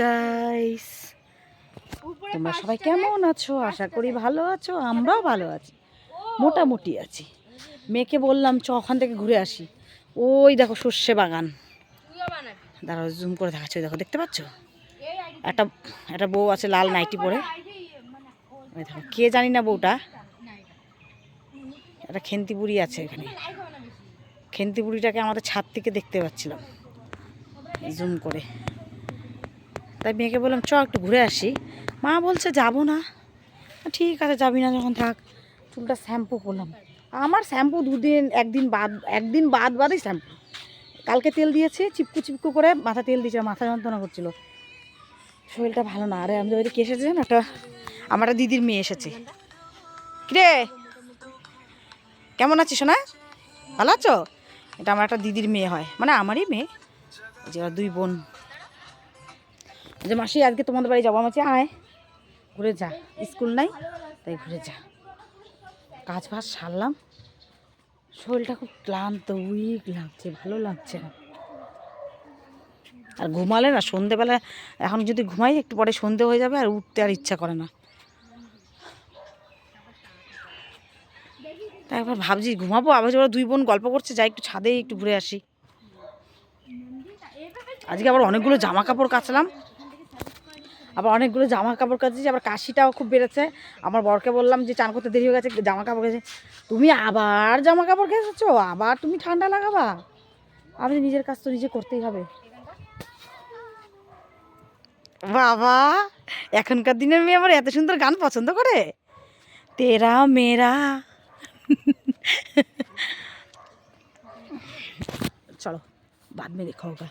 Guys, তোমরা সবাই কেমন আছো? আশা করি ভালো আছো। আমরাও ভালো আছি, মোটামুটি আছি। মেয়েকে বললাম চ ওখান থেকে ঘুরে আসি। ওই দেখো সর্ষে বাগান, দাঁড়াও জুম করে দেখাচ্ছি। দেখো, দেখতে পাচ্ছ? একটা একটা বউ আছে লাল নাইটি পরে। ওই দেখো, কে জানি না বউটা। একটা খেন্তি বুড়ি আছে এখানে। খেন্তি বুড়িটাকে আমাদের ছাদ থেকে দেখতে পাচ্ছিলাম জুম করে। তাই মেয়েকে বললাম চ একটু ঘুরে আসি। মা বলছে যাবো না। ঠিক আছে, যাবি না যখন থাক। চুলটা শ্যাম্পু করলাম। আমার শ্যাম্পু একদিন বাদ বাদই শ্যাম্পু। কালকে তেল দিয়েছি, চিপকু চিপকু করে মাথা তেল দিয়েছে, মাথা যন্ত্রণা করছিল, শরীরটা ভালো না। আরে আমি ওই কে এসেছে না, আমার একটা দিদির মেয়ে এসেছে। কিরে কেমন আছিস সোনা? ভালো আছো? এটা আমার একটা দিদির মেয়ে হয়, মানে আমারই মেয়ে। যে ওরা দুই বোন। যে মাসি আজকে তোমাদের বাড়ি যাবো। আমার চেয়ে আয় ঘুরে যা, স্কুল নাই তাই ঘুরে যা। কাজ বাজ সারলাম, শরীরটা খুব ক্লান্ত, উইক লাগছে, ভালো লাগছে না। আর ঘুমালে না সন্ধেবেলা, এখন যদি ঘুমাই একটু পরে সন্ধে হয়ে যাবে, আর উঠতে আর ইচ্ছা করে না। তাই একবার ভাবছি ঘুমাবো, আবার ওরা দুই বোন গল্প করছে, যাই একটু ছাদে একটু ঘুরে আসি। আজকে আবার অনেকগুলো জামা কাপড় কাচলাম, আবার অনেকগুলো জামা কাপড় কাচেছি। আবার কাশিটাও খুব বেড়েছে। আমার বরকে বললাম যে চান করতে দেরি হয়ে গেছে, জামা কাপড় কেছে। তুমি আবার জামা কাপড় কেচেছো, আবার তুমি ঠান্ডা লাগাবা? আমি নিজের কাজ তো নিজে করতেই হবে। বাবা, এখনকার দিনের মেয়ে আবার এত সুন্দর গান পছন্দ করে। তেরা মেরা। চলো বাদ মে দেখা হোগা।